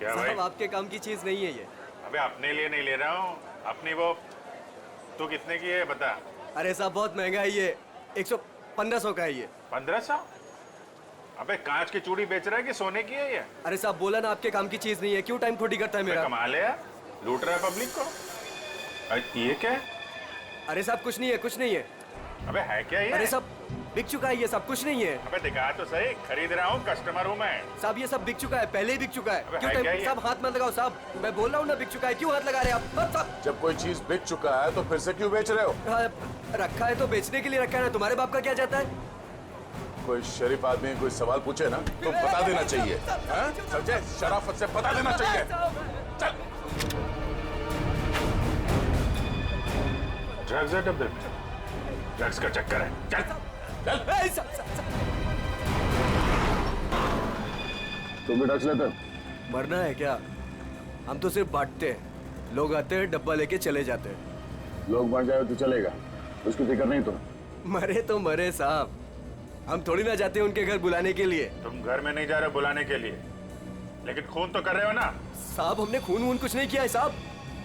क्या भाई? साहब आपके काम की चीज नहीं है ये। अबे अपने लिए नहीं ले रहा हूँ, अपनी वो। तू कितने की है बता। अरे साहब बहुत महंगा है ये, 1500 का है ये। 1500? अबे कांच की चूड़ी बेच रहा है कि सोने की है ये? अरे साहब बोला ना आपके काम की चीज नहीं है, क्यों टाइम खोटी करता है मेरा? कमाल है यार, लूट रहा है पब्लिक को। अरे ये क्या है? अरे साहब कुछ नहीं है, कुछ नहीं है। अबे है क्या ये? अरे साहब बिक चुका है ये सब, कुछ नहीं है। अबे दिखा तो सही, खरीद रहा हूँ, कस्टमर हूँ मैं। साहब ये सब बिक चुका है, पहले ही बिक चुका है। अबे क्यों है क्या ये? साहब हाथ मत लगाओ साहब, मैं बोल रहा हूँ ना बिक चुका है, क्यों हाथ लगा रहे हैं आप? साहब जब कोई चीज बिक चुका है तो फिर से क्यों बेच रहे हो? रखा है तो बेचने के लिए रखा है ना, तुम्हारे बाप का क्या जाता है? कोई शरीफ आदमी कोई सवाल पूछे ना तो बता देना चाहिए। हाँ? समझे? शराफत से बता देना चाहिए। चल। ड्रग्स है डब्बे में, ड्रग्स का चक्कर है। चल चल। तुम भी ड्रग्स लेते हो? मरना है क्या? हम तो सिर्फ बांटते हैं, लोग आते हैं डब्बा लेके चले जाते हैं। लोग बढ़ जाए तो चलेगा, उसकी फिक्र नहीं तुम्हें? मरे तो मरे साहब, हम थोड़ी ना जाते हैं उनके घर बुलाने के लिए। तुम घर में नहीं जा रहे बुलाने के लिए, लेकिन खून तो कर रहे हो ना? साहब हमने खून वून कुछ नहीं किया है साहब।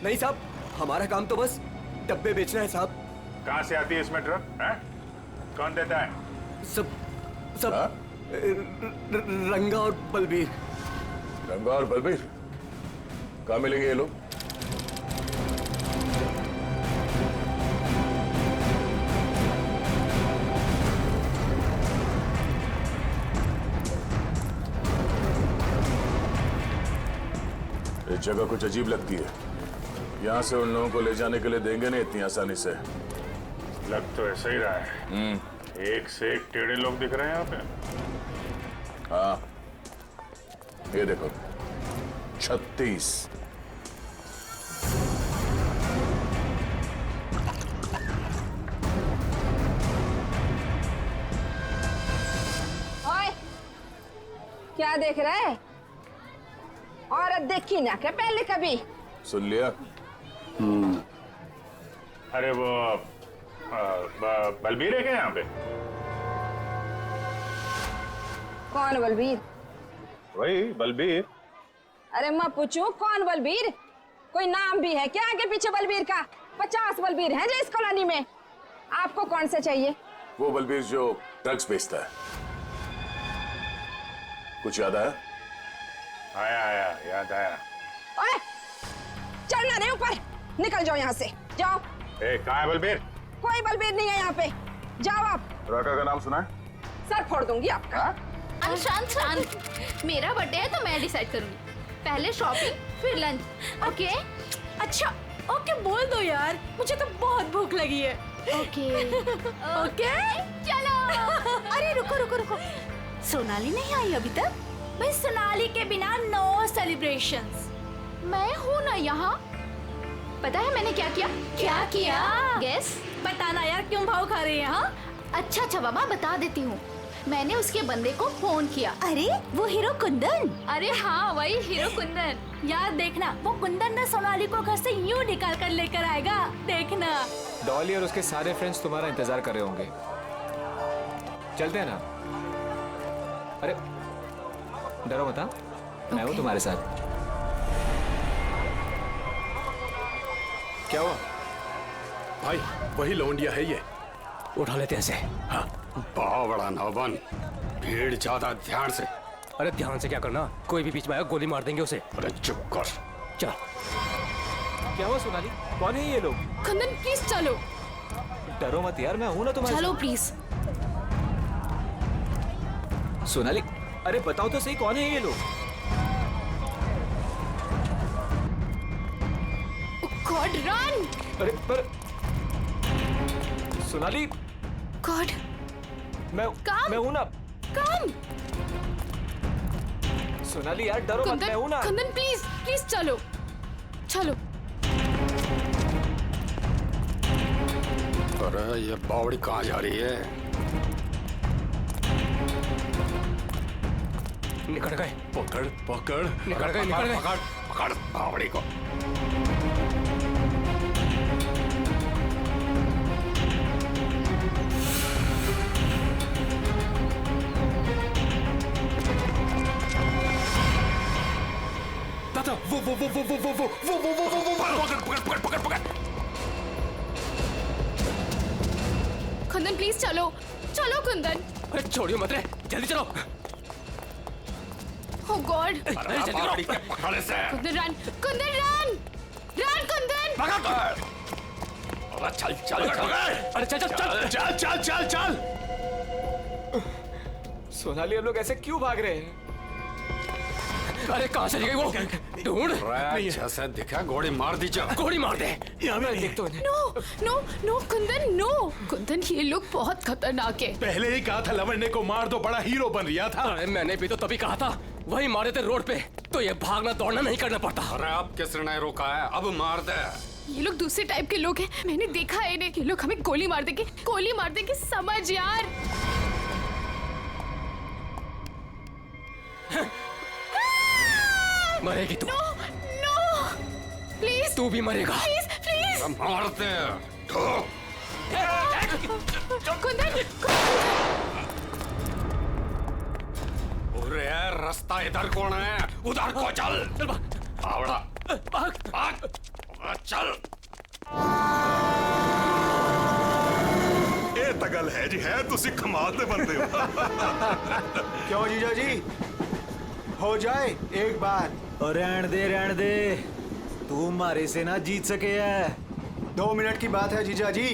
नहीं साहब, हमारा काम तो बस डब्बे बेचना है साहब। कहाँ से आती है इसमें ड्रग? कौन देता है? सब हाँ? रंगा और बलबीर। रंगा और बलबीर कहाँ मिलेंगे ये लोग? ये जगह कुछ अजीब लगती है, यहाँ से उन लोगों को ले जाने के लिए देंगे नहीं इतनी आसानी से। लग तो ऐसा ही रहा है। एक से एक टेढ़े लोग दिख रहे हैं यहाँ पे। हाँ, ये देखो 36। ओए, क्या देख रहे हैं? औरत देखी ना क्या पहले कभी? सुन लिया? अरे वो बलबीर है क्या यहाँ पे? कौन बलबीर? वही बलबीर। अरे मैं पूछूं कौन बलबीर? कोई नाम भी है क्या आगे पीछे बलबीर का? 50 बलबीर हैं जो इस कॉलोनी में। आपको कौन सा चाहिए? वो बलबीर जो ड्रग्स बेचता है। कुछ याद आया? आया आया, याद आया। ओए, चढ़ना नहीं ऊपर, निकल जाओ यहाँ से, जाओ। कहाँ है बलबीर? कोई बलबीर नहीं है यहाँ पे, जाओ आप। राका का नाम सुना है? सर फोड़ दूंगी आपका। शांत शांत, मेरा बर्थडे है तो मैं डिसाइड करूंगी। पहले शॉपिंग फिर लंच, ओके? अच्छा ओके बोल दो यार, मुझे तो बहुत भूख लगी है। ओके ओके चलो। अरे रुको रुको रुको, सोनाली नहीं आई अभी तक? भाई सोनाली के बिना नो सेलिब्रेशंस। मैं हूँ ना यहाँ। पता है मैंने क्या किया? क्या किया? गेस। बताना यार, क्यों भाव खा रही है? हाँ अच्छा अच्छा बाबा बता देती हूँ। मैंने उसके बंदे को फोन किया। अरे वो हीरो कुंदन। अरे हाँ वही हीरो कुंदन। यार देखना, वो कुंदन ना सोनाली को घर से यूं निकाल कर लेकर आएगा, देखना। डॉली और उसके सारे फ्रेंड्स तुम्हारा इंतजार कर रहे होंगे। चलते हैं ना? अरे डरो मत, मैं हूँ तुम्हारे साथ। क्या हुआ भाई? वही लौंडिया है ये, उठा लेते हैं इसे। हाँ। बहुत बड़ा नौबन, भीड़ ज्यादा, ध्यान से। अरे ध्यान से क्या करना, कोई भी बीच में आया गोली मार देंगे उसे। अरे चुप कर। चल। क्या हुआ सोनाली, कौन है ये लोग? कुंदन प्लीज चलो। डरो मत यार, मैं हूं ना तुम्हारे चलो साथ। प्लीज। सोनाली अरे बताओ तो सही, कौन है ये लोग? God run. अरे पर सोनाली, गॉड काम। मैं हूं ना। कम। सोनाली यार डरो मत, मैं हूं ना। कुंदन प्लीज प्लीज चलो चलो। अरे ये बावड़ी कहाँ जा रही है? निकल गए। पकड़ पकड़, निकल गए, निकल गए। पकड़ पकड़ बावड़ी को। कुंदन प्लीज चलो चलो कुंदन। अरे छोड़ियो मत रे, जल्दी चलो। ओह गॉड। पकड़ से। Kundan run, Kundan run, run Kundan. चल चल चल। अरे चल चल चल चल चल चल चल। सोनाली, हम लोग ऐसे क्यों भाग रहे हैं? अरे कहाँ चली गई वो? ढूंढ। जैसे दिखा गोली मार दी, जा गोली मार दे। यहाँ मैं देख तो no no no Kundan no. Kundan ये लोग बहुत खतरनाक है। पहले ही कहा था लवंडे को मार दो, बड़ा हीरो बन रहा था। अरे मैंने भी तो तभी कहा था, वही मारे थे रोड पे, तो ये भागना दौड़ना नहीं करना पड़ता। अरे अब किसने नहीं रोका है, अब मार दे। ये लोग दूसरे टाइप के लोग हैं, मैंने देखा है इन्हें। ये लोग हमें गोली मार देंगे, गोली मार देंगे, समझ यार। मरेगी तू। नो नो प्लीज, तू भी मरेगा। Please please. मार दे। कुंदन अरे रास्ता इधर कौन है, उधर को चल। आवड़ा भाग चल। ਇਹ ਤਾਂ ਗੱਲ ਹੈ ਜੀ, ਹੈ ਤੁਸੀਂ ਕਮਾਲ ਦੇ ਬੰਦੇ ਹੋ। क्यों जीजा जी, हो जाए एक बार। और रहन दे, तू मारे से ना जीत सके है। 2 मिनट की बात है जीजा जी,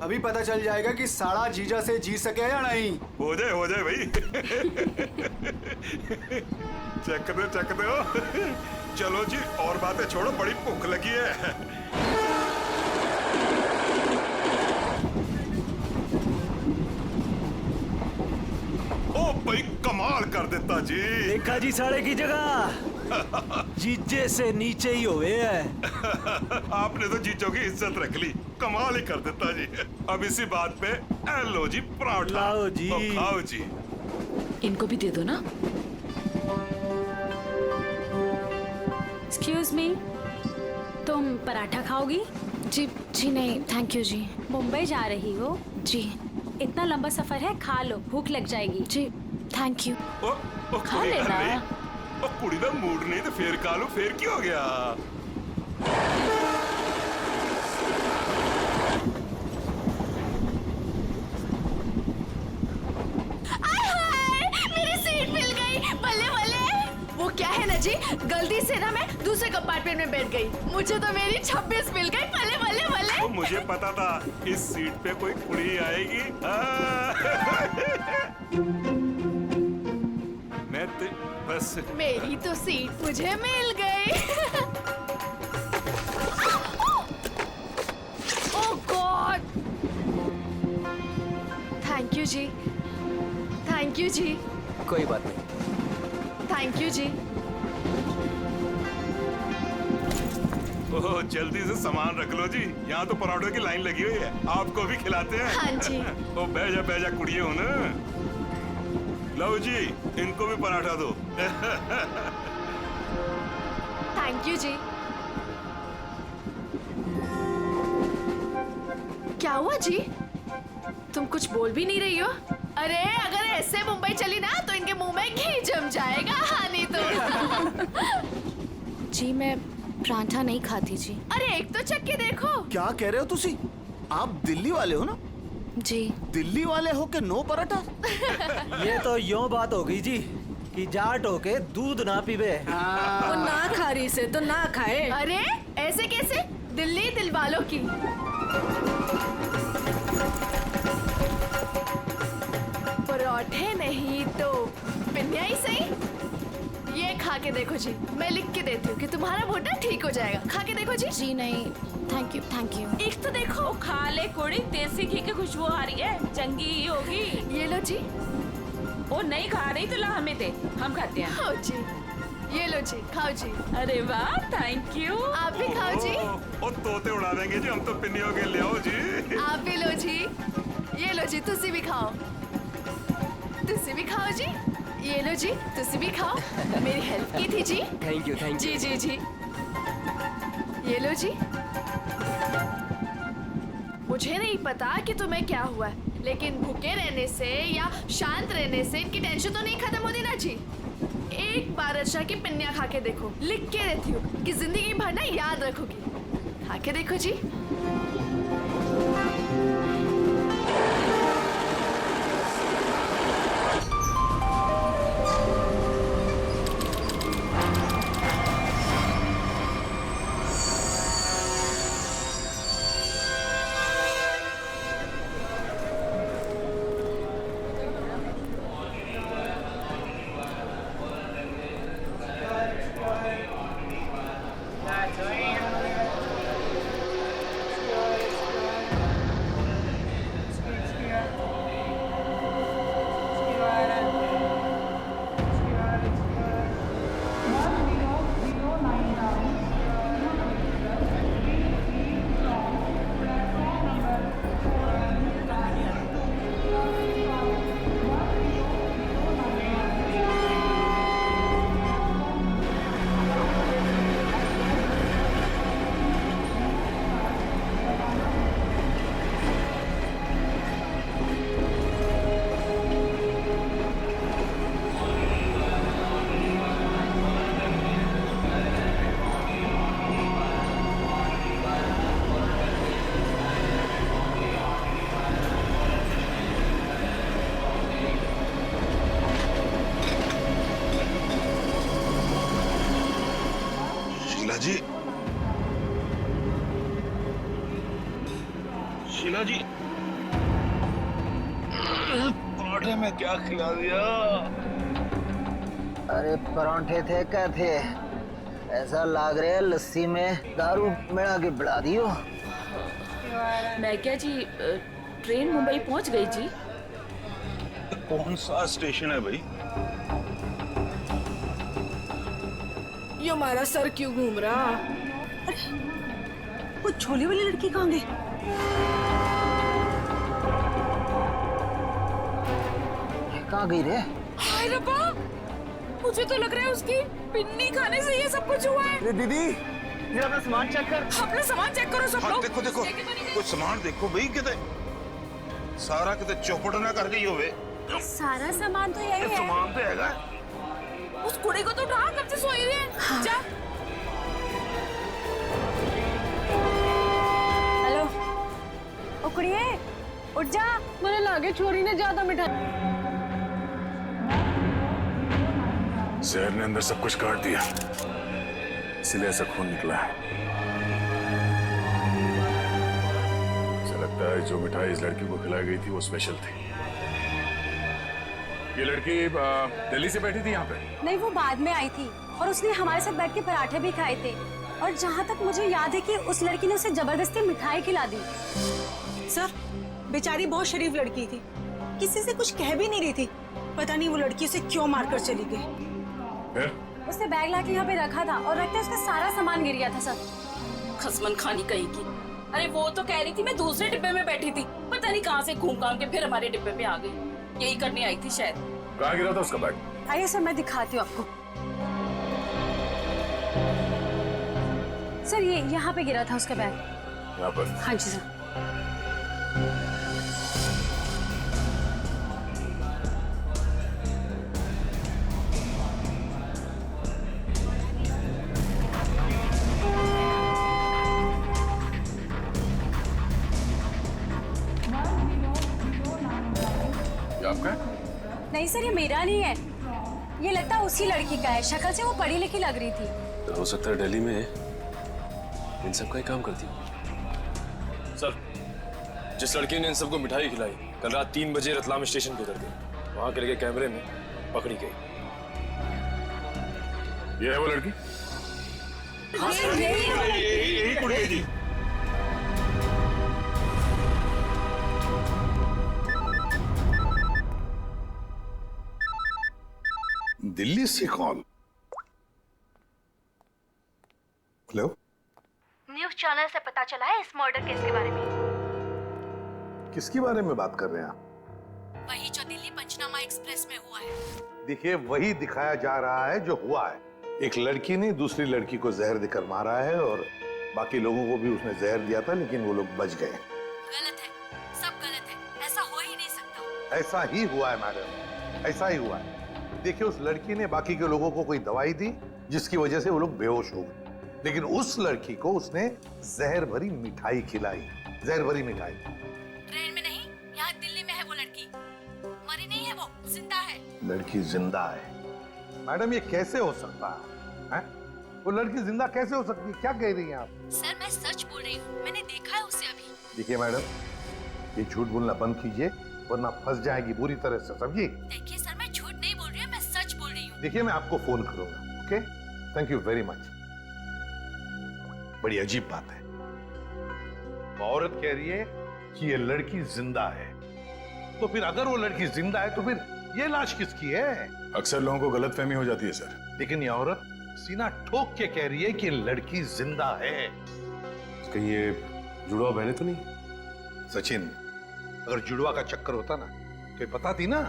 अभी पता चल जाएगा कि साला जीजा से जीत सके या नहीं। हो जाए भाई। चक दे हो। चलो जी, और बातें छोड़ो, बड़ी भूख लगी है। ओ भाई कमाल कर देता जी। देखा जी साले की जगह जीजे से नीचे ही हुए है। आपने तो जीजो की इज्जत रख ली, कमाल ही कर देता जी। अब इसी बात पे लो जी पराठा। लाओ जी। तो खाओ जी। इनको भी दे दो ना। एक्सक्यूज मी, तुम पराठा खाओगी? जी जी नहीं थैंक यू जी। मुंबई जा रही हो? जी। इतना लंबा सफर है, खा लो, भूख लग जाएगी। जी थैंक यू। ओ खा कुड़ी लेना। नहीं, ओ कुड़ी दा मूड नहीं तो फिर खा लो, फिर क्या हो गया। मेरी सीट मिल गई, बल्ले बल्ले। वो क्या है ना जी, गलती से ना मैं दूसरे कंपार्टमेंट में बैठ गई, मुझे तो मेरी 26 मिल गई। बल्ले बल्ले बल्ले। तो मुझे पता था इस सीट पे कोई कुड़ी आएगी। मैं तो बस। मेरी तो सीट मुझे मिल गई। Oh god. थैंक यू जी, थैंक यू जी, कोई बात नहीं। थैंक यू जी। ओह जल्दी से सामान रख लो जी, यहाँ तो पराठों की लाइन लगी हुई है, आपको भी खिलाते हैं। हाँ जी। ओ बैजा कुड़िए हो ना। लो जी, इनको भी पराठा दो। थैंक यू जी। क्या हुआ जी, तुम कुछ बोल भी नहीं रही हो? अरे अगर ऐसे मुंबई चली ना तो इनके मुंह में घी जम जाएगा। हाँ नहीं तो। जी मैं पराठा नहीं खाती जी। अरे एक तो चख के देखो। क्या कह रहे हो तुसी? आप दिल्ली वाले हो ना? जी। दिल्ली वाले हो के नो पराठा? ये तो यूं बात हो गई जी कि जाट हो के दूध ना पीवे। वो ना खा रही से तो ना खाए। अरे ऐसे कैसे, दिल्ली दिल वालों की। पराठे नहीं तो पिन्या ही सही। ये खा के देखो जी, मैं लिख के देती हूँ कि तुम्हारा घुटना ठीक हो जाएगा। खा के देखो जी। जी नहीं थैंक यू थैंक यू। एक तो देखो। खा ले कुड़ी, देसी घी की खुशबू आ रही है, चंगी ही होगी। ये लो जी। वो नहीं खा रही तो ला हमें दे, हम खाते हैं। खाओ जी, ये लो जी, खाओ जी। अरे वाह थैंक यू। आप भी खाओ जी। ओ तोते उड़ा देंगे जी, हम तो पिन्नियों के ले आओ जी। आप भी लो जी, ये लो जी, तुसी भी खाओ, तुसी भी खाओ जी। ये लो जी, तुसी भी खाओ, मेरी हेल्प की थी जी। थैंक यू जी जी जी। ये लो जी। मुझे नहीं पता कि तुम्हें क्या हुआ है, लेकिन भूखे रहने से या शांत रहने से इनकी टेंशन तो नहीं खत्म होती ना जी। एक बार अच्छा की पिन्निया खा के देखो, लिख के देती हूँ कि जिंदगी भर ना याद रखोगी। खा के देखो जी। जी, शीला जी, पराठे में क्या खिला दिया? अरे परांठे थे क्या थे? ऐसा लाग रहा है लस्सी में दारू मिला के बढ़ा दियो। मैं क्या जी, ट्रेन मुंबई पहुंच गई जी। कौन सा स्टेशन है भाई? ये हमारा सर क्यों घूम रहा? वो छोले वाली लड़की कहाँ गई? कहाँ गई रे? हाय रब्बा, मुझे तो लग रहा है उसकी पिन्नी खाने से ये सब कुछ हुआ है। अरे दीदी, ये अपना सामान चेक कर। अपना सामान चेक करो सब लोग। देखो देखो, कुछ सामान देखो भाई, किते सारा किते चौपट ना कर गई होवे। सारा सामान तो यही है। सामान तो हैगा। उस कुड़ी को तो उठा, कब से सोई रही है। हाँ। जा। हेलो, ओ कुड़िए, उठ जा। मुझे लगे छोरी ने ज्यादा मिठाई। जहर ने अंदर सब कुछ काट दिया, इसलिए ऐसा खून निकला है। मुझे लगता है जो मिठाई इस लड़की को खिलाई गई थी वो स्पेशल थी। ये लड़की दिल्ली से बैठी थी यहाँ पे? नहीं, वो बाद में आई थी और उसने हमारे साथ बैठ के पराठे भी खाए थे। और जहाँ तक मुझे याद है कि उस लड़की ने उसे जबरदस्ती मिठाई खिला दी। सर, बेचारी बहुत शरीफ लड़की थी, किसी से कुछ कह भी नहीं रही थी। पता नहीं वो लड़की उसे क्यों मारकर चली गई। उसने बैग लाके यहाँ पे रखा था और रखते उसका सारा सामान गिर गया था सर। खसमन खानी कहीं की। अरे वो तो कह रही थी मैं दूसरे डिब्बे में बैठी थी, पता नहीं कहाँ से घूम घाम के फिर हमारे डिब्बे में आ गई। यही करने आई थी शायद। कहाँ गिरा था उसका बैग? आइए सर, मैं दिखाती हूँ आपको। सर, ये यहाँ पे गिरा था उसका बैग। यहाँ पर? हाँ जी सर। आपका? नहीं सर, ये मेरा नहीं है। ये लगता है उसी लड़की का है। शक्ल से वो पढ़ी लिखी लग रही थी। तो हो सकता है दिल्ली में इन सब का ही काम करती हो। सर, जिस लड़की ने इन सबको मिठाई खिलाई कल रात 3 बजे रतलाम स्टेशन पे उतर गई, वहां के लगे कैमरे में पकड़ी गई। ये है वो लड़की? यही कुड़ी जी। दिल्ली से कॉल। हेलो, न्यूज़ चैनल से पता चला है इस मर्डर केस के बारे में। किसके बारे में बात कर रहे हैं आप? वही जो दिल्ली पंचनामा एक्सप्रेस में हुआ है। देखिए, वही दिखाया जा रहा है जो हुआ है। एक लड़की ने दूसरी लड़की को जहर देकर मारा है और बाकी लोगों को भी उसने जहर दिया था, लेकिन वो लोग बच गए। गलत है, सब गलत है। ऐसा हो ही नहीं सकता। ऐसा ही हुआ है मैडम, ऐसा ही हुआ है। देखिए, उस लड़की ने बाकी के लोगों को कोई दवाई दी जिसकी वजह से वो लोग बेहोश हो गए, लेकिन उस लड़की को उसने जहर भरी मिठाई खिलाई। जहर भरी मिठाई। ट्रेन में नहीं, यहाँ दिल्ली में है वो लड़की। मरी नहीं है वो, जिंदा है। लड़की जिंदा है? मैडम, ये कैसे हो सकता है? वो लड़की जिंदा कैसे हो सकती है? क्या कह रही हैं आप? सर, मैं सच बोल रही हूँ, मैंने देखा है उसे अभी। देखिए मैडम, ये झूठ बोलना बंद कीजिए वरना फंस जाएगी बुरी तरह से, समझी? देखिए सर, मैं झूठ नहीं बोल रही हूँ, मैं सच बोल रही हूँ। देखिए, मैं आपको फोन करूंगा। Okay, thank you very much. बड़ी अजीब बात है, वो औरत कह रही है कि ये लड़की जिंदा है, तो फिर अगर वो लड़की जिंदा है तो फिर ये लाश किसकी है? अक्सर लोगों को गलतफहमी हो जाती है सर। लेकिन ये औरत सीना ठोक के कह रही है कि लड़की जिंदा है। कहीं ये जुड़वा बहने तो नहीं? सचिन, अगर जुड़वा का चक्कर होता ना तो ये बताती ना।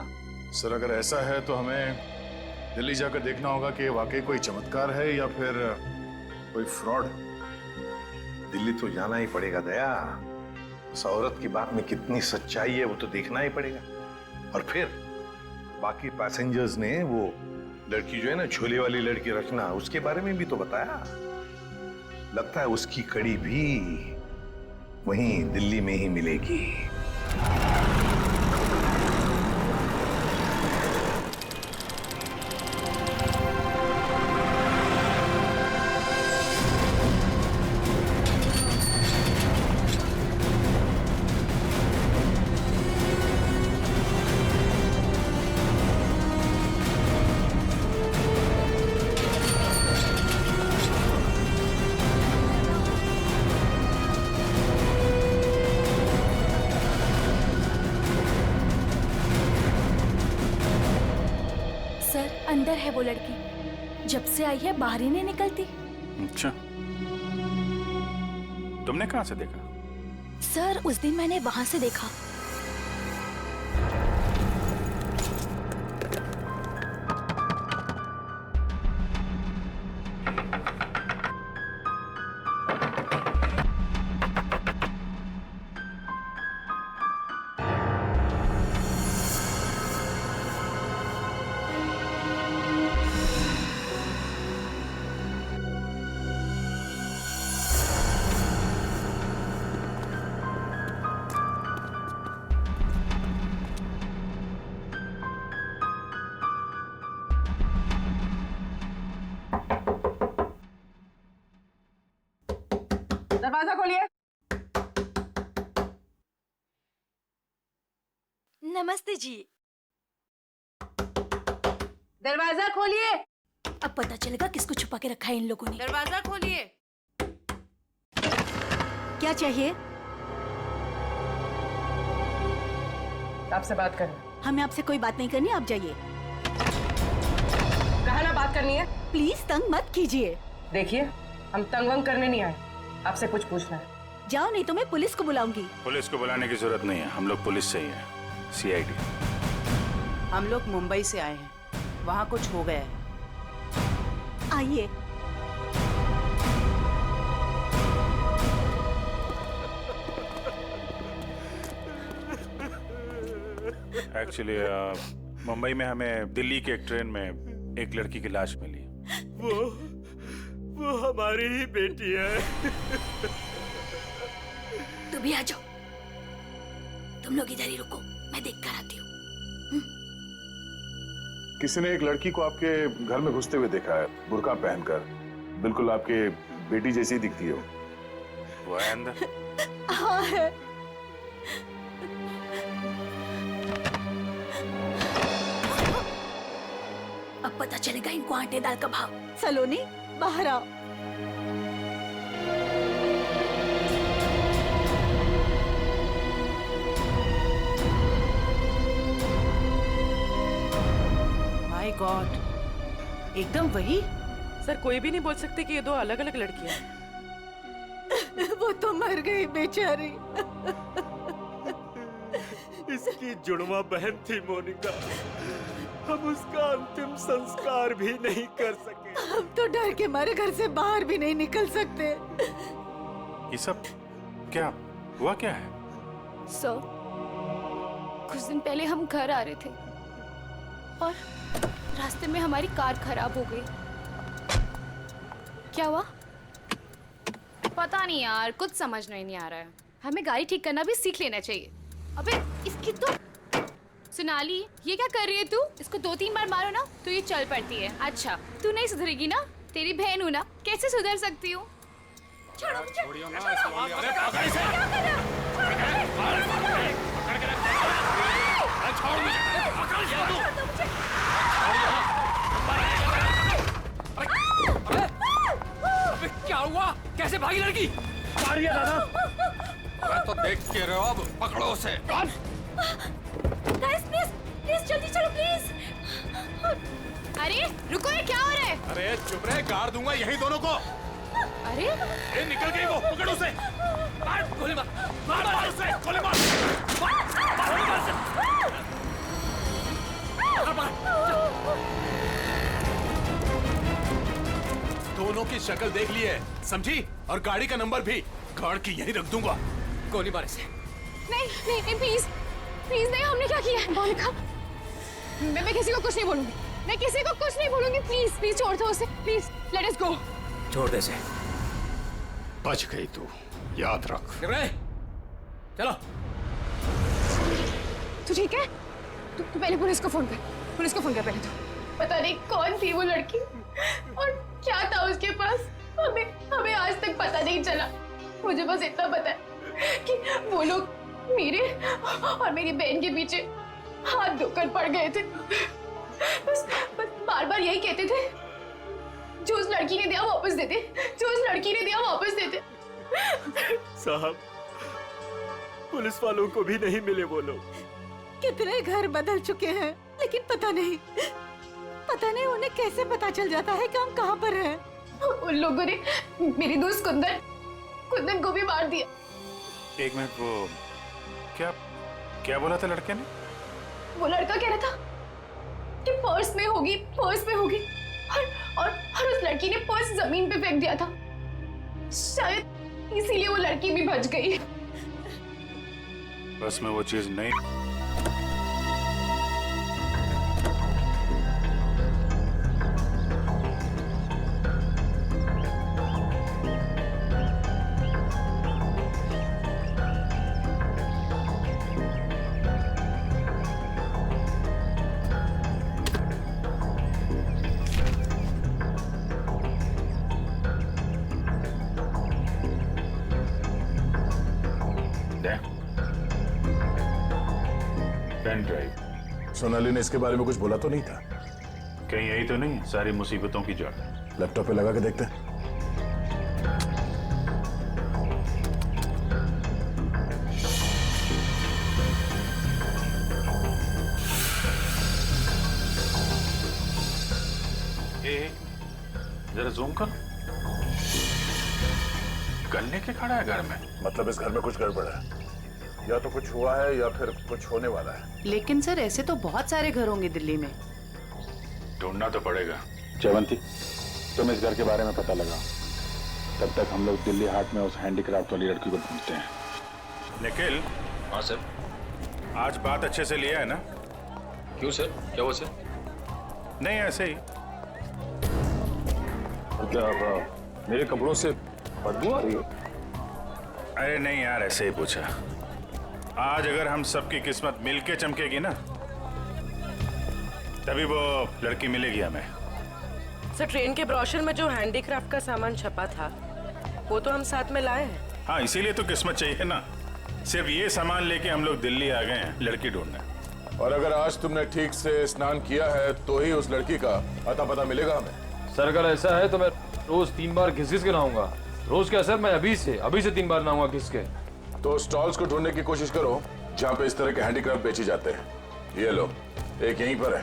सर, अगर ऐसा है तो हमें दिल्ली जाकर देखना होगा कि वाकई कोई चमत्कार है या फिर कोई फ्रॉड। दिल्ली तो जाना ही पड़ेगा दया। उस औरत की बात में कितनी सच्चाई है वो तो देखना ही पड़ेगा। और फिर बाकी पैसेंजर्स ने वो लड़की जो है ना, झोले वाली लड़की रचना, उसके बारे में भी तो बताया। लगता है उसकी कड़ी भी वहीं दिल्ली में ही मिलेगी। अंदर है वो लड़की, जब से आई है बाहर ही नहीं निकलती। अच्छा, तुमने कहां से देखा? सर, उस दिन मैंने वहां से देखा। दरवाजा खोलिए। नमस्ते जी। दरवाजा खोलिए। अब पता चलेगा किसको छुपा के रखा है इन लोगों ने। दरवाजा खोलिए। क्या चाहिए? आपसे बात करनी। हमें आपसे कोई बात नहीं करनी, आप जाइए। कहा ना बात करनी है। प्लीज तंग मत कीजिए। देखिए, हम तंग वंग करने नहीं आए, आपसे कुछ पूछना है। जाओ, नहीं तो मैं पुलिस को बुलाऊंगी। पुलिस को बुलाने की जरूरत नहीं है, हम लोग पुलिस से ही हैं, CID। हम लोग मुंबई से आए हैं, वहाँ कुछ हो गया है। आइए। एक्चुअली मुंबई में हमें दिल्ली के एक ट्रेन में एक लड़की की लाश मिली। वो हमारी ही बेटी है। तुम भी आ जाओ। तुम लोग इधर ही रुको, मैं देख कर आती हूँ। किसी ने एक लड़की को आपके घर में घुसते हुए देखा है, बुर्का पहनकर। बिल्कुल आपके बेटी जैसी दिखती है वो है अंदर? हाँ है। अब पता चलेगा इनको आटे दाल का भाव। सलोनी, बाहर आओ। माय गॉड, एकदम वही। सर, कोई भी नहीं बोल सकते कि ये दो अलग अलग लड़कियां हैं। वो तो मर गई बेचारी। इसकी जुड़वा बहन थी मोनिका। हम उसका अंतिम संस्कार भी नहीं कर सके। हम तो डर के मारे घर से बाहर भी नहीं निकल सकते। ये सब क्या हुआ? क्या है? सर, कुछ दिन पहले हम घर आ रहे थे और रास्ते में हमारी कार खराब हो गई। क्या हुआ? पता नहीं यार, कुछ समझ नहीं आ रहा है। हमें गाड़ी ठीक करना भी सीख लेना चाहिए। अबे इसकी तो सोनाली, ये क्या कर रही है तू? इसको 2-3 बार मारो ना तो ये चल पड़ती है। अच्छा तू नहीं सुधरेगी ना? तेरी बहन हूँ ना, कैसे सुधर सकती हूँ? छोड़ियो ना, अरे पकड़ इसे। छोड़ मुझे, पकड़ जा तू। अबे क्या हुआ? कैसे भागी लड़की? मारिए दादा। अरे तो देख के रहे हो, अब पकड़ो उसे। गाइस प्लीज प्लीज जल्दी चलो प्लीज। अरे रुको, ये क्या हो रहा है? अरे चुप रहे, गाड़ दूंगा यही दोनों को। अरे ए, निकल गई वो, पकड़ उसे। मार, गोली मार, मार उसे, गोली मार। दोनों की शक्ल देख ली है, समझी? और गाड़ी का नंबर भी गाड़ के यहीं रख दूंगा। गोली मार इसे। नहीं नहीं नहीं प्लीज प्लीज नहीं, हमने क्या किया है? मोनिका, मैं किसी को कुछ नहीं बोलूंगी, मैं किसी को कुछ नहीं बोलूंगी। प्लीज प्लीज छोड़ दो उसे, प्लीज लेट अस गो। छोड़ दे इसे। बच गई तू, याद रख। चलो। तू ठीक है? तू पहले पुलिस को फोन कर, पुलिस को फोन कर पहले तो। पता नहीं कौन थी वो लड़की और क्या था उसके पास, हमें आज तक पता नहीं चला। मुझे बस इतना पता है कि वो लोग मेरे और मेरी बहन के पीछे हाथ धोकर पड़ गए थे। बस बार बार यही कहते थे, जो उस लड़की ने दिया वापस देते, जो उस लड़की ने दिया वापस देते। साहब, पुलिस वालों को भी नहीं मिले वो लोग। कितने घर बदल चुके हैं, लेकिन पता नहीं उन्हें कैसे पता चल जाता है कि हम कहाँ पर हैं। उन लोगों ने मेरी दोस्त कुंदन को भी मार दिया। एक मिनट, वो क्या बोला था लड़के ने? वो लड़का कह रहा था कि पर्स में होगी और उस लड़की ने पर्स जमीन पे फेंक दिया था। शायद इसीलिए वो लड़की भी बच गई। बस में वो चीज नहीं। Pen drive. सोनाली ने इसके बारे में कुछ बोला तो नहीं था? कहीं यही तो नहीं सारी मुसीबतों की जड़? लैपटॉप पे लगा के देखते हैं। जरा जूम कर। गन्ने के खड़ा है घर में। मतलब इस घर में कुछ गड़बड़ है, या तो कुछ हुआ है या फिर कुछ होने वाला है। लेकिन सर ऐसे तो बहुत सारे घर होंगे दिल्ली में। ढूंढना तो पड़ेगा। जयवंती, तुम इस घर के बारे में पता लगाओ, तब तक हम लोग दिल्ली हाट में उस हैंडीक्राफ्ट वाली लड़की को ढूंढते हैं। निखिल। हाँ सर। आज बात अच्छे से लिया है ना? क्यों सर, क्या हुआ सर? नहीं, ऐसे ही। क्या मेरे कपड़ों से बदबू आ रही है? अरे नहीं यार, ऐसे ही पूछा। आज अगर हम सबकी किस्मत मिलके चमकेगी ना, तभी वो लड़की मिलेगी हमें। सर, ट्रेन के ब्रोशर में जो हैंडीक्राफ्ट का सामान छपा था वो तो हम साथ में लाए हैं। हाँ, इसीलिए तो किस्मत चाहिए ना। सिर्फ ये सामान लेके हम लोग दिल्ली आ गए हैं लड़की ढूंढने। और अगर आज तुमने ठीक से स्नान किया है तो ही उस लड़की का अता पता मिलेगा हमें। सर अगर ऐसा है तो मैं रोज 3 बार घिस के नहाऊंगा। रोज क्या सर, मैं अभी से 3 बार नहाऊंगा घिस के। तो स्टॉल्स को ढूंढने की कोशिश करो जहाँ पे इस तरह के हैंडीक्राफ्ट बेचे जाते हैं। ये लो, एक यहीं पर है।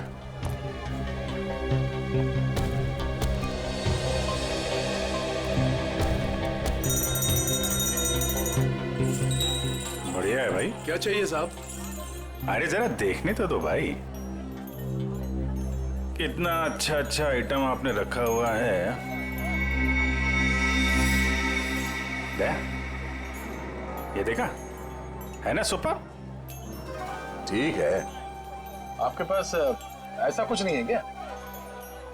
बढ़िया है भाई। क्या चाहिए साहब? अरे जरा देखने तो दो भाई, कितना अच्छा अच्छा आइटम आपने रखा हुआ है। ये देखा है ना, सुपर। ठीक है, आपके पास ऐसा कुछ नहीं है क्या?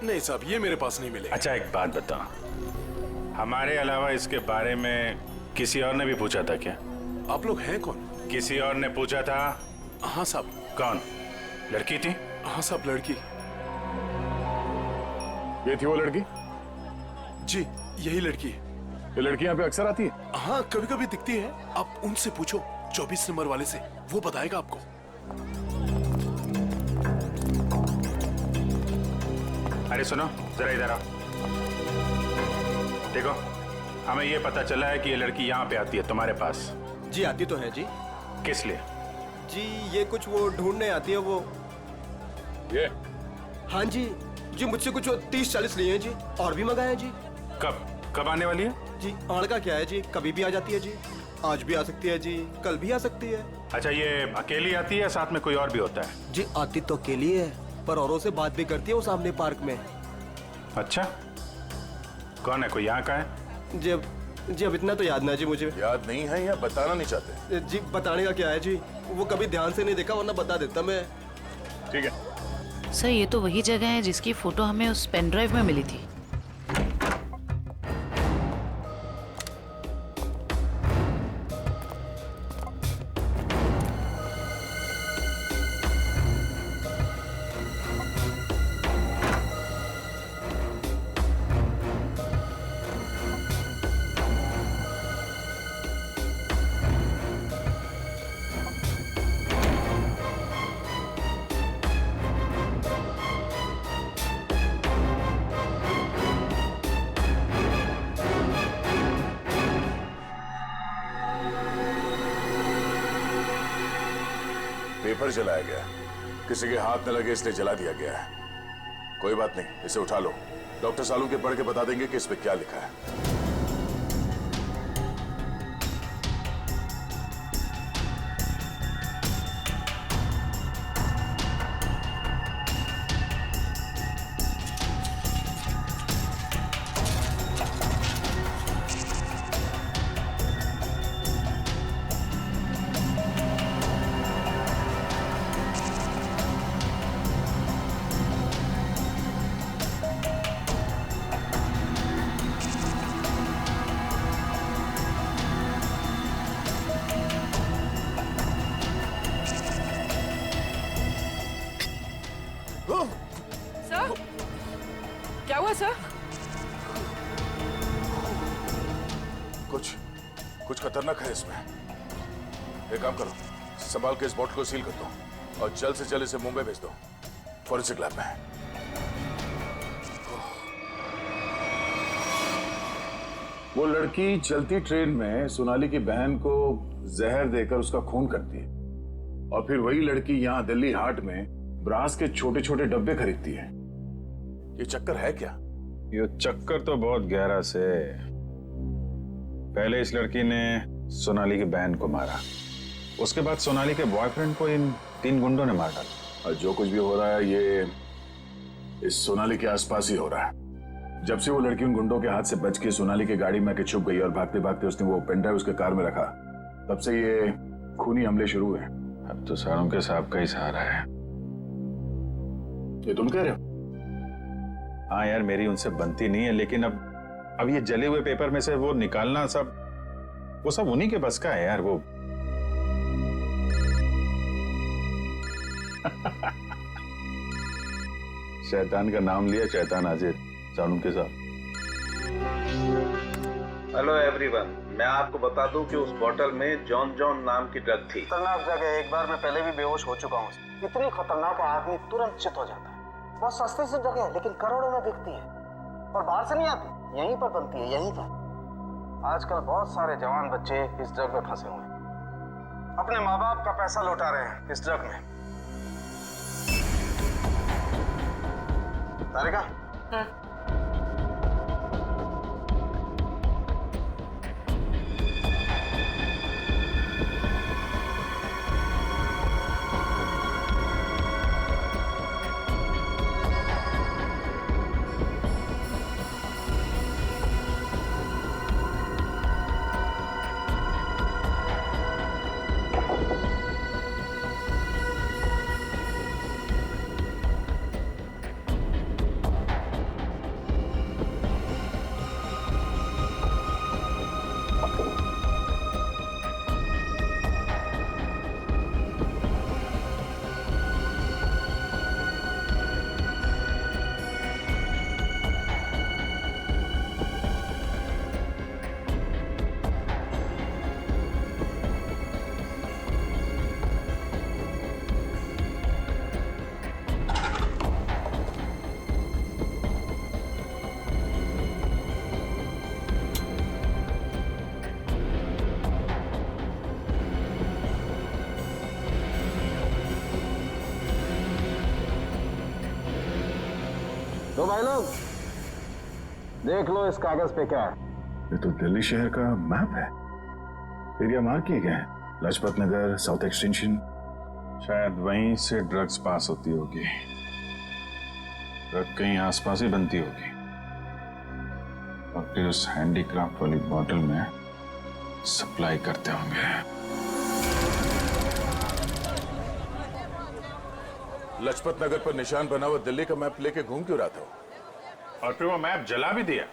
नहीं साहब, ये मेरे पास नहीं मिले। अच्छा एक बात बता, हमारे अलावा इसके बारे में किसी और ने भी पूछा था क्या? आप लोग हैं कौन? किसी और ने पूछा था? हाँ साहब। कौन? लड़की थी? हाँ साहब, लड़की। ये थी वो लड़की? जी यही लड़की है। ये लड़की यहाँ पे अक्सर आती है? हाँ कभी कभी दिखती है। आप उनसे पूछो 24 नंबर वाले से, वो बताएगा आपको। अरे सुनो जरा इधर आओ। देखो हमें ये पता चला है कि ये लड़की यहाँ पे आती है तुम्हारे पास। जी आती तो है जी। किस लिए? जी ये कुछ वो ढूंढने आती है वो। ये? हाँ जी जी, मुझसे कुछ 30-40 लिए हैं जी, और भी मंगाए जी। कब आने वाली है? जी आड़ का क्या है जी, कभी भी आ जाती है जी। आज भी आ सकती है जी, कल भी आ सकती है। अच्छा ये अकेली आती है, साथ में कोई और भी होता है? जी आती तो अकेली है, पर औरों से बात भी करती है वो सामने पार्क में। अच्छा कौन है, कोई यहाँ का है? जी अब इतना तो याद ना जी मुझे। याद नहीं है या बताना नहीं चाहते? जी बताने का क्या है जी, वो कभी ध्यान से नहीं देखा, वरना बता देता मैं। ठीक है सर, ये तो वही जगह है जिसकी फोटो हमें उस पेन ड्राइव में मिली थी। पेपर जलाया गया, किसी के हाथ न लगे इसलिए जला दिया गया है। कोई बात नहीं, इसे उठा लो, डॉक्टर सालू के पढ़ के बता देंगे कि इस पे क्या लिखा है। सर क्या हुआ सर? कुछ खतरनाक है इसमें। एक काम करो, संभाल के इस बॉटल को सील कर दो और जल्द से जल्द इसे मुंबई भेज दो फॉरेंसिक लैब में। वो लड़की चलती ट्रेन में सोनाली की बहन को जहर देकर उसका खून करती है, और फिर वही लड़की यहाँ दिल्ली हाट में ब्रास के छोटे छोटे डब्बे खरीदती है। ये चक्कर है क्या? ये चक्कर तो बहुत गहरा से। पहले इस लड़की ने सोनाली की बहन को मारा, उसके बाद सोनाली के बॉयफ्रेंड को इन 3 गुंडों ने मार डाला। और जो कुछ भी हो रहा है ये इस सोनाली के आसपास ही हो रहा है। जब से वो लड़की उन गुंडों के हाथ से बच के सोनाली की गाड़ी में आके छुप गई और भागते भागते उसने वो पेन ड्राइव उसके कार में रखा, तब से ये खूनी हमले शुरू हुए। अब तो सारों के साहब का ही सहारा है। ये तुम कह रहे हो? हाँ यार, मेरी उनसे बनती नहीं है, लेकिन अब ये जले हुए पेपर में से वो निकालना वो सब उन्हीं के बस का है यार। वो शैतान का नाम लिया, शैतान हाजिर सारुण के साथ। हेलो एवरीवन, मैं आपको बता दूं कि उस बोतल में जॉन जॉन नाम की ड्रग थी। खतरनाक जगह है, एक बार मैं पहले भी बेहोश हो चुका हूँ। इतनी खतरनाक है, आदमी तुरंत चित हो जाता है। बहुत सस्ती सी जगह है, लेकिन करोड़ों में बिकती है और बाहर से नहीं आती, यहीं पर बनती है, यहीं पर। आजकल बहुत सारे जवान बच्चे इस ड्रग में फंसे हुए हैं, अपने माँ बाप का पैसा लौटा रहे हैं इस ड्रग में। तारिका, लो भाई लोग, देख लो इस कागज पे क्या है। ये तो दिल्ली शहर का मैप है। एरिया मार्क किए गए हैं, लाजपत नगर, साउथ एक्सटेंशन। शायद वहीं से ड्रग्स पास होती होगी। ड्रग कहीं आसपास ही बनती होगी और फिर उस हैंडीक्राफ्ट वाली बॉटल में सप्लाई करते होंगे। लाजपत नगर पर निशान बना हुआ दिल्ली का मैप लेके घूम क्यों रहा था? और फिर वो मैप जला भी दिया।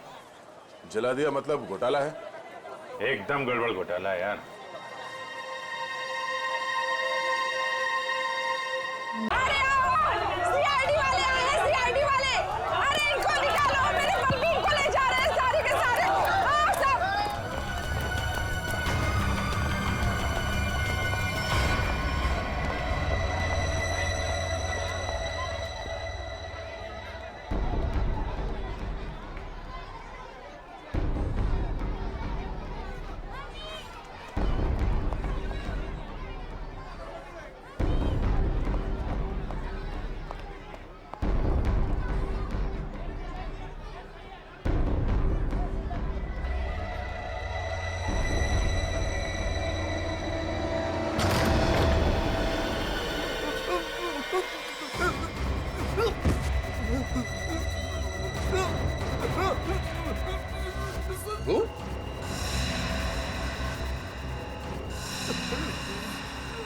जला दिया मतलब घोटाला है? एकदम गड़बड़ घोटाला है यार। सीआईडी वाले आए हैं, सीआईडी वाले। अरे इनको निकालो, मेरे बलबीर को ले जा रहे हैं सारे के सारे। आओ सब।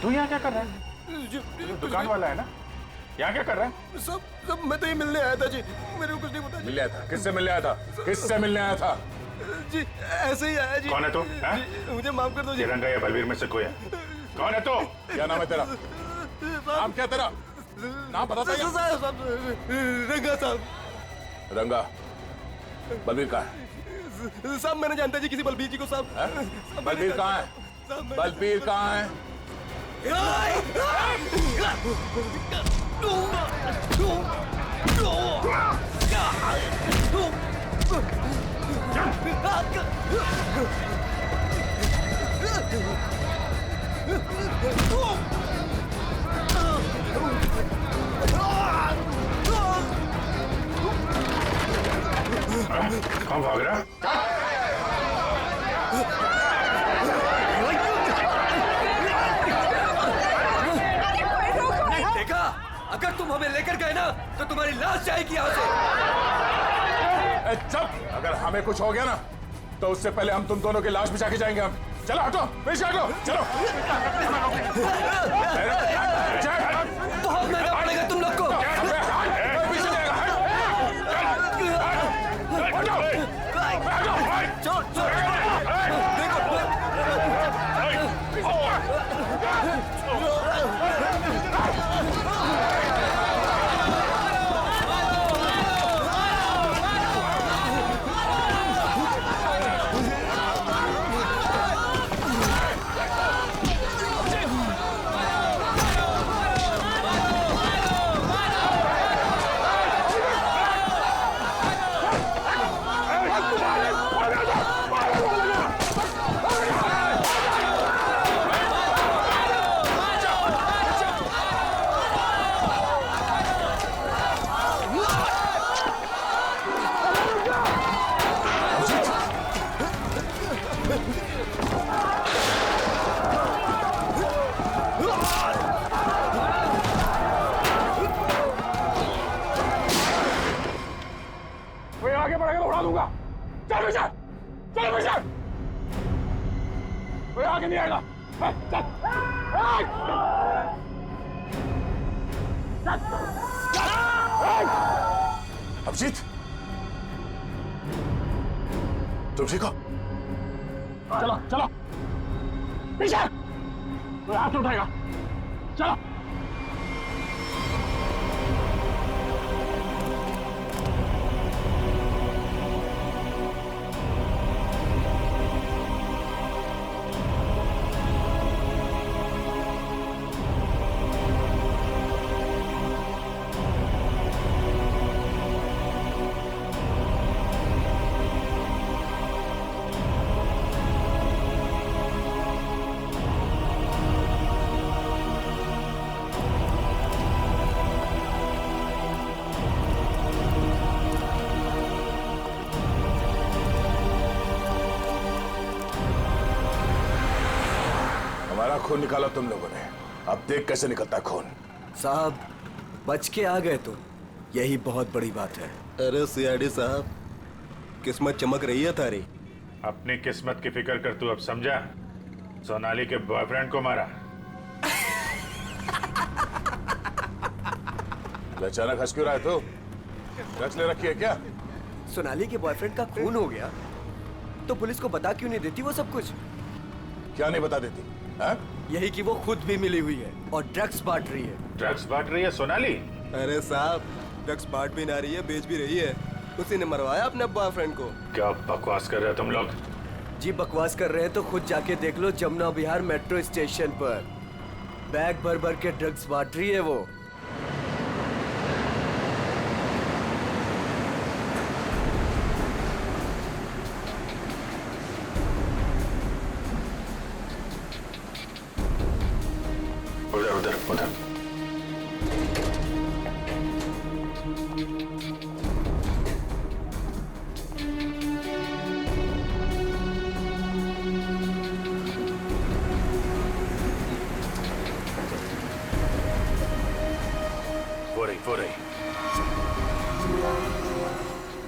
तू यहाँ क्या कर रहा है? दुकान वाला है ना? यहाँ क्या कर रहा है? सब मैं तो ये मिलने आया था जी, मेरे को कुछ नहीं पता। मिलने आया था? किससे मिलने आया था? किससे मिलने आया था? जी ऐसे ही आया जी। कौन है तू? मुझे माफ कर दो जी। रंगा या बलबीर में से कोई है? कौन है तू? क्या नाम है तेरा? नाम क्या तेरा? नाम बता दे। रंगा साहब। रंगा। बलबीर कहाँ है? साहब मैंने जानता जी किसी बलबीर जी को साहब। बलबीर कहाँ है? बलबीर कहाँ है? कौन भाग रहा? देखा, अगर तुम हमें लेकर गए ना तो तुम्हारी लाश जाएगी यहाँ से। चुप! अगर हमें कुछ हो गया ना तो उससे पहले हम तुम दोनों की लाश बिछा के जाएंगे। हम चलो, हटो, पीछे हटो, चलो। बहुत महंगा पड़ेगा तुम लोग को। पीछे जाएगा। आगे बढ़ेगा तो उड़ा दूंगा। चल पीछे, चल पीछे। कोई आगे नहीं आएगा। चल। अभिजीत, तुम ठीक हो? चलो चलो पीछे। कोई हाथ उठाएगा। चलो। सारा खून निकाला तुम लोगों ने, अब देख कैसे निकलता है खून। साहब बच के आ गए तो यही बहुत बड़ी बात है। अरे सीआईडी साहब, किस्मत चमक रही है तारी। अपनी किस्मत की फिक्र कर तू अब समझा? सोनाली के बॉयफ्रेंड को मारा। अचानक हंस क्यों रहा है तू? ड्रग्स ले रखी है क्या? सोनाली के बॉयफ्रेंड का खून हो गया तो पुलिस को बता क्यों नहीं देती वो सब कुछ? क्या नहीं बता देती? हा? यही कि वो खुद भी मिली हुई है और ड्रग्स बांट रही है। ड्रग्स बांट रही है सोनाली? अरे साहब, ड्रग्स बांट भी ना रही है, बेच भी रही है। उसी ने मरवाया अपने बॉयफ्रेंड को। क्या बकवास कर रहे हो तुम लोग? जी बकवास कर रहे हैं तो खुद जाके देख लो जमुना विहार मेट्रो स्टेशन पर बैग भर भर के ड्रग्स बांट रही है वो। उधर उधर उधर। वो रही।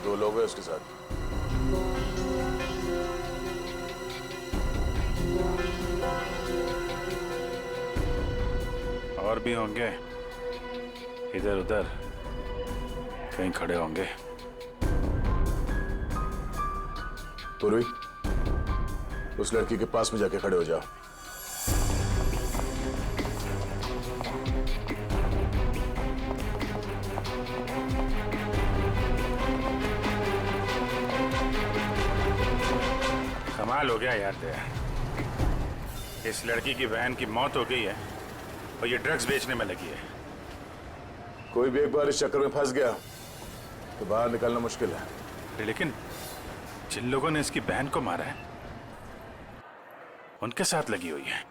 2 लोग हैं उसके साथ। और भी होंगे, इधर उधर कहीं खड़े होंगे। पूर्वी, उस लड़की के पास में जाके खड़े हो जाओ। कमाल हो गया यार तेरा। इस लड़की की बहन की मौत हो गई है और ये ड्रग्स बेचने में लगी है। कोई भी एक बार इस चक्कर में फंस गया तो बाहर निकलना मुश्किल है। लेकिन जिन लोगों ने इसकी बहन को मारा है उनके साथ लगी हुई है।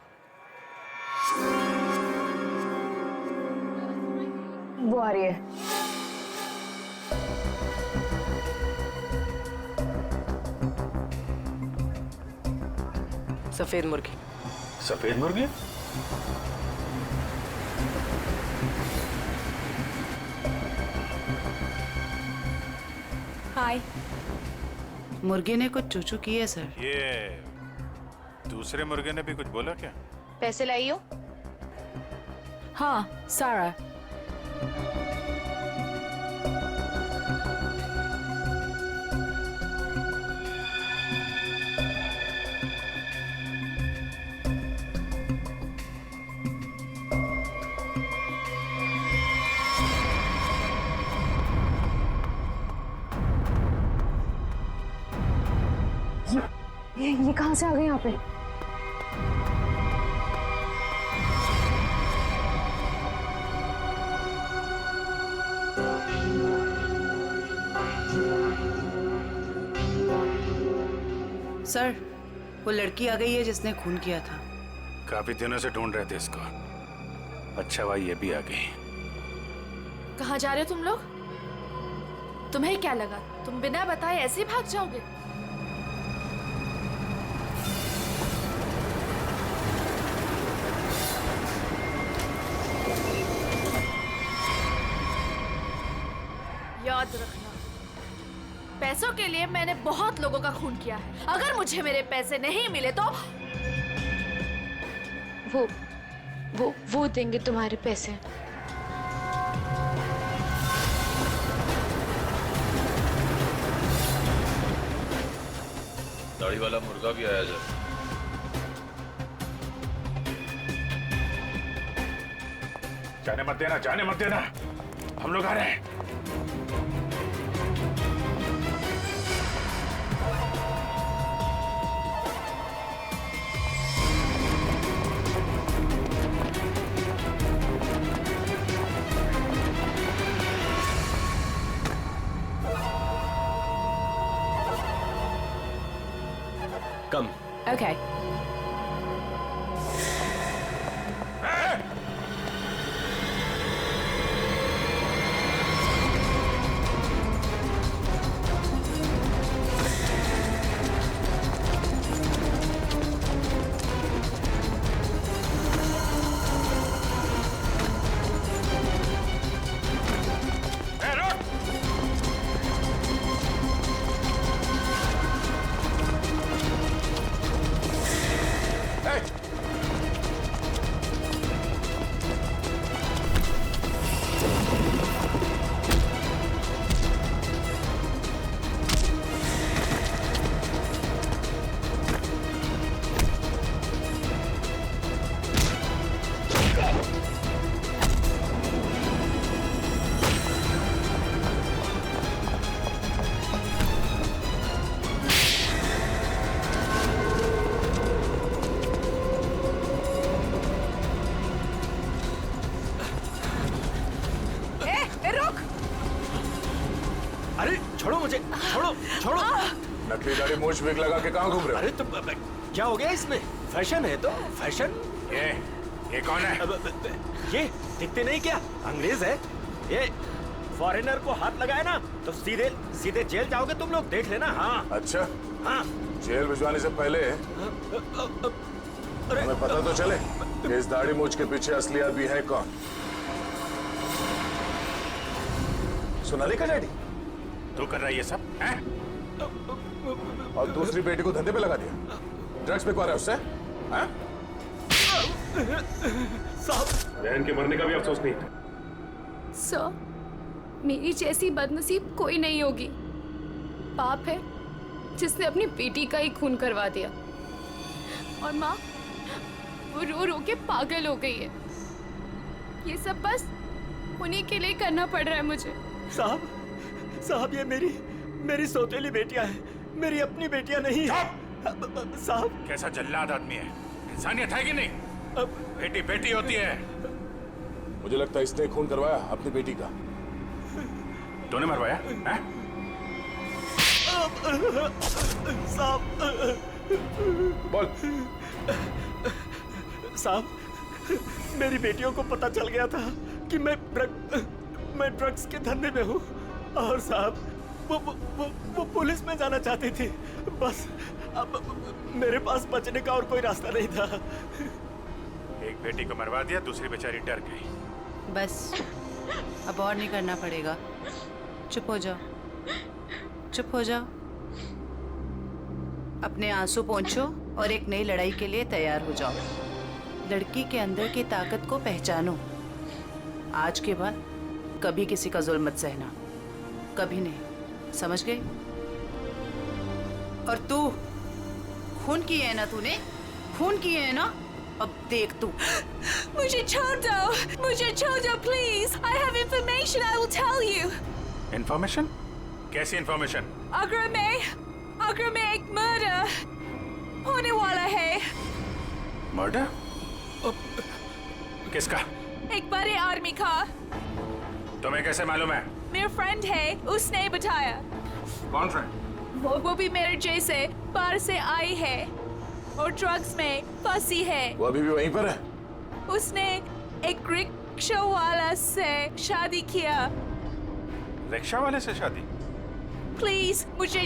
वो आ रही है। सफेद मुर्गी। सफेद मुर्गी? हाय। मुर्गे ने कुछ चूचू की है सर। ये दूसरे मुर्गे ने भी कुछ बोला क्या? पैसे लाई हो? हाँ सारा। ये कहाँ से आ गए यहाँ पे? सर, वो लड़की आ गई है जिसने खून किया था। काफी दिनों से ढूंढ रहे थे इसको। अच्छा हुआ ये भी आ गई। कहाँ जा रहे हो तुम लोग? तुम्हें क्या लगा तुम बिना बताए ऐसे ही भाग जाओगे? याद रखना, पैसों के लिए मैंने बहुत लोगों का खून किया है। अगर मुझे मेरे पैसे नहीं मिले तो वो देंगे तुम्हारे पैसे। दाढ़ी वाला मुर्गा भी आया जब। जाने मत देना, जाने मत देना, हम लोग आ रहे हैं। कम। Okay. छोड़ो। नकली दाढ़ी मूछ विग लगा के कहाँ घूम रहे हो? अरे तो क्या हो गया इसमें? फैशन है तो फैशन। ये कौन है? ये दिखते नहीं क्या? अंग्रेज है ये। फॉरेनर को हाथ लगाया ना तो सीधे सीधे जेल जाओगे तुम लोग, देख लेना। हाँ अच्छा, हाँ। जेल भिजवाने से पहले हमें पता तो चले कि इस दाढ़ी मूछ के पीछे असली आदमी है कौन। सोनाली का डैडी तू कर रहा है ये सब हैं? और दूसरी बेटी को धंधे पे लगा दिया, ड्रग्स बिकवा रहा है उससे, हैं? बहन के मरने का भी अफसोस नहीं था। सर, मेरी जैसी बदनसीब कोई नहीं होगी। पाप है जिसने अपनी बेटी का ही खून करवा दिया, और माँ वो रो रो के पागल हो गई है। ये सब बस उन्हीं के लिए करना पड़ रहा है मुझे। साहब ये मेरी सौतेली बेटियां हैं, मेरी अपनी बेटियां नहीं है। साहब कैसा जल्लाद आदमी है, इंसानियत है कि नहीं? बेटी बेटी होती है। मुझे लगता है इसने खून करवाया अपनी बेटी का। तूने मरवाया हैं? साहब बोल। साहब मेरी बेटियों को पता चल गया था कि मैं ड्रग्स के धंधे में हूँ, और साहब वो पुलिस में जाना चाहती थी। बस अब मेरे पास बचने का और कोई रास्ता नहीं था। एक बेटी को मरवा दिया, दूसरी बेचारी डर गई। बस अब और नहीं करना पड़ेगा। चुप हो जाओ, चुप हो जाओ। अपने आंसू पोंछो और एक नई लड़ाई के लिए तैयार हो जाओ। लड़की के अंदर की ताकत को पहचानो। आज के बाद कभी किसी का जुल्म मत सहना, कभी नहीं, समझ गई? और तू खून की है ना, तूने खून की है ना? अब देख तू। मुझे छोड़ दो please. I have information, I will tell you. Information? कैसी इंफॉर्मेशन? अगर मैं एक मर्डर होने वाला है। मर्डर? किसका? एक बड़े आदमी का। तुम्हें कैसे मालूम है? मेरा फ्रेंड है, उसने बताया। कौन फ्रेंड? वो भी मेरे जैसे बाहर से आई है और ड्रग्स में फंसी है। वो अभी भी वहीं पर है? उसने एक रिक्शा वाला से शादी किया। रिक्शा वाले से शादी? प्लीज मुझे